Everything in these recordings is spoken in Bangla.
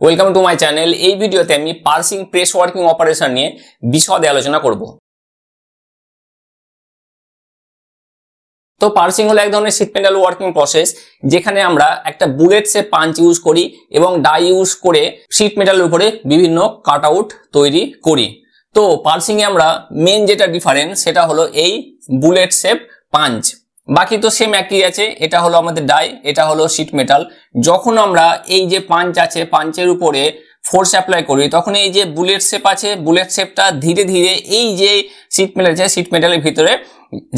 Welcome to my channel. এই ভিডিওতে আমি পার্সিং প্রেস ওয়ার্কিং অপারেশন নিয়ে বিশদে আলোচনা করব। তো পার্সিং হলো এক ধরনের শীট মেটাল ওয়ার্কিং প্রসেস, যেখানে আমরা একটা বুলেট শেপ পাঞ্চ ইউজ করি এবং ডাই ইউজ করে শীট মেটালের উপরে বিভিন্ন কাট আউট তৈরি করি। তো পার্সিং এ আমরা মেন যেটা ডিফারেন্স সেটা হলো এই বুলেট শেপ পাঞ্চ, বাকি তো সেম একই আছে। এটা হলো আমাদের ডাই, এটা হলো শীট মেটাল। যখন আমরা এই যে পাঞ্চ আছে, পাঞ্চের উপরে ফোর্স অ্যাপ্লাই করি, তখন এই যে বুলেট শেপ আছে, বুলেট শেপটা ধীরে ধীরে এই যে শীট মেটাল আছে, শীট মেটালের ভিতরে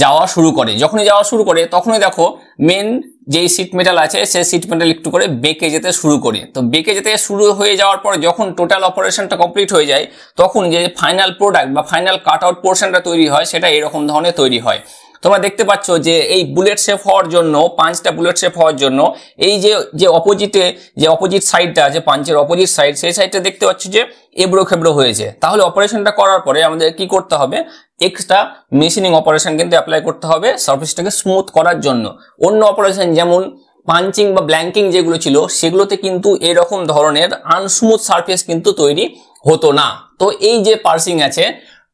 যাওয়া শুরু করে। যখনই যাওয়া শুরু করে তখনই দেখো মেন যে শীট মেটাল আছে সে শীট মেটাল একটু করে বেঁকে যেতে শুরু করে। তো বেঁকে যেতে শুরু হয়ে যাওয়ার পরে যখন টোটাল অপারেশনটা কমপ্লিট হয়ে যায়, তখন যে ফাইনাল প্রোডাক্ট বা ফাইনাল কাট আউট পোর্শনটা তৈরি হয় সেটা এরকম ধরনের তৈরি হয়। তোমরা দেখতে পাচ্ছ যে এই বুলেট শেপ হওয়ার জন্য, পাঁচটা বুলেট শেপ হওয়ার জন্য এই যে অপোজিট সাইডটা আছে, পাঞ্চের অপোজিট সাইড, সেই সাইডটা দেখতে পাচ্ছ যে এবড়ো খেবড়ো হয়েছে। তাহলে অপারেশনটা করার পরে আমাদের কি করতে হবে? এক্সট্রা মেশিনিং অপারেশন কিন্তু অ্যাপ্লাই করতে হবে সারফেসটাকে স্মুথ করার জন্য। অন্য অপারেশন যেমন পাঞ্চিং বা ব্ল্যাঙ্কিং যেগুলো ছিল, সেগুলোতে কিন্তু এরকম ধরনের আনস্মুথ সারফেস কিন্তু তৈরি হতো না। তো এই যে পার্সিং আছে,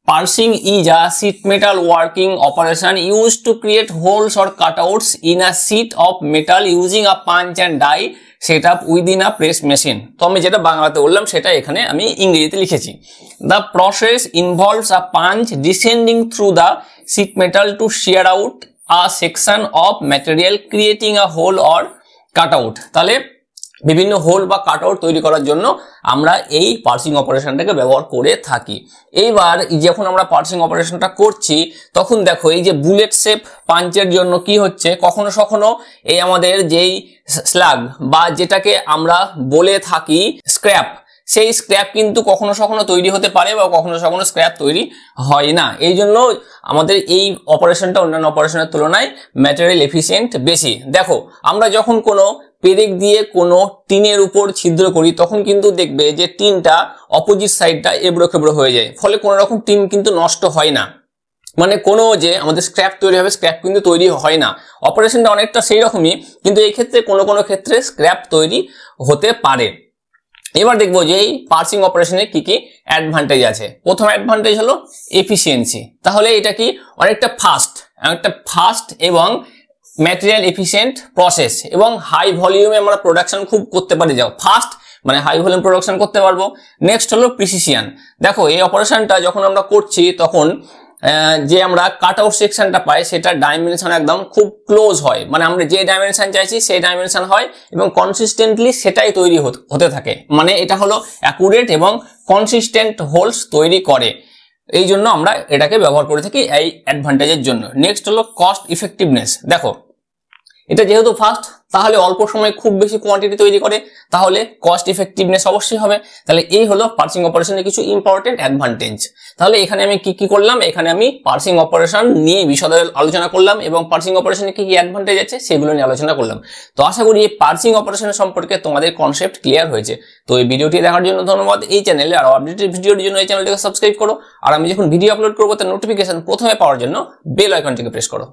parsing is a sheet metal working operation used to create holes or cutouts in a sheet of metal using a punch and die set up within a press machine. তো আমি যেটা বাংলাতে বললাম সেটা এখানে আমি ইংরেজিতে লিখেছি। The process involves a punch descending through the sheet metal to shear out a section of material creating a hole or cutout. তাহলে বিভিন্ন হোল বা কাট আউট তৈরি করার জন্য আমরা এই পার্সিং অপারেশনটাকে ব্যবহার করে থাকি। এইবার যখন আমরা পার্সিং অপারেশনটা করছি, তখন দেখো এই যে বুলেট শেপ পাঞ্চের জন্য কি হচ্ছে, কখনো কখনো এই আমাদের যেই স্ল্যাগ বা যেটাকে আমরা বলে থাকি স্ক্র্যাপ, সেই স্ক্র্যাপ কিন্তু কখনো কখনো তৈরি হতে পারে বা কখনো কখনো স্ক্র্যাপ তৈরি হয় না। এই জন্য আমাদের এই অপারেশনটা অন্যান্য অপারেশনের তুলনায় ম্যাটেরিয়াল এফিসিয়েন্ট বেশি। দেখো আমরা যখন কোনো পেরেক দিয়ে কোনো টিনের উপর ছিদ্র করি, তখন কিন্তু দেখবে যে টিনটা অপোজিট সাইডটা এবড়ো খেবড়ো হয়ে যায়, ফলে কোনো রকম টিন কিন্তু নষ্ট হয় না। মানে কোনো যে আমাদের স্ক্র্যাপ তৈরি হবে, স্ক্র্যাপ কিন্তু তৈরি হয় না। অপারেশনটা অনেকটা সেই রকমই, কিন্তু এই ক্ষেত্রে কোনো ক্ষেত্রে স্ক্র্যাপ তৈরি হতে পারে। এবার দেখবো যে এই পার্সিং অপারেশনে কি কি অ্যাডভান্টেজ আছে। প্রথম অ্যাডভান্টেজ হলো এফিসিয়েন্সি। তাহলে এটা কি অনেকটা ফাস্ট এবং ম্যাটেরিয়াল এফিসিয়েন্ট প্রসেস, এবং হাই ভলিউমে আমরা প্রোডাকশন খুব করতে পারি। যাও ফাস্ট মানে হাই ভলিউম প্রোডাকশন করতে পারবো। নেক্সট হলো প্রিসিশন। দেখো এই অপারেশনটা যখন আমরা করছি, তখন যে আমরা কাট আউট সেকশনটা পাই সেটা ডাইমেনশন একদম খুব ক্লোজ হয়, মানে আমরা যে ডাইমেনশন চাইছি সেই ডাইমেনশন হয় এবং কনসিস্টেন্টলি সেটাই তৈরি হতে থাকে। মানে এটা হলো অ্যাকুরেট এবং কনসিস্টেন্ট হোলস তৈরি করে। এই জন্য আমরা এটাকে ব্যবহার করে থাকি এই অ্যাডভান্টেজের জন্য। নেক্সট হলো কস্ট ইফেক্টিভনেস। দেখো এটা যেহেতু ফাস্ট, তাহলে অল্প সময়ে খুব বেশি কোয়ান্টিটি তৈরি করে, তাহলে কস্ট ইফেক্টিভনেস অবশ্যই হবে। তাহলে এই হলো পার্সিং অপারেশনের কিছু ইম্পর্টেন্ট অ্যাডভান্টেজ। তাহলে এখানে আমি কি করলাম? এখানে আমি পার্সিং অপারেশন নিয়ে বিশদে আলোচনা করলাম এবং পার্সিং অপারেশনে কি কি অ্যাডভান্টেজ আছে সেগুলো নিয়ে আলোচনা করলাম। তো আশা করি এই পার্সিং অপারেশনের সম্পর্কে তোমাদের কনসেপ্ট ক্লিয়ার হয়েছে। তো এই ভিডিওটি দেখার জন্য ধন্যবাদ। এই চ্যানেলে আরো আপডেটেড ভিডিওর জন্য এই চ্যানেলটিকে সাবস্ক্রাইব করো, আর আমি যখন ভিডিও আপলোড করবো তার নোটিফিকেশন প্রথমে পাওয়ার জন্য বেল আইকনটিকে প্রেস করো।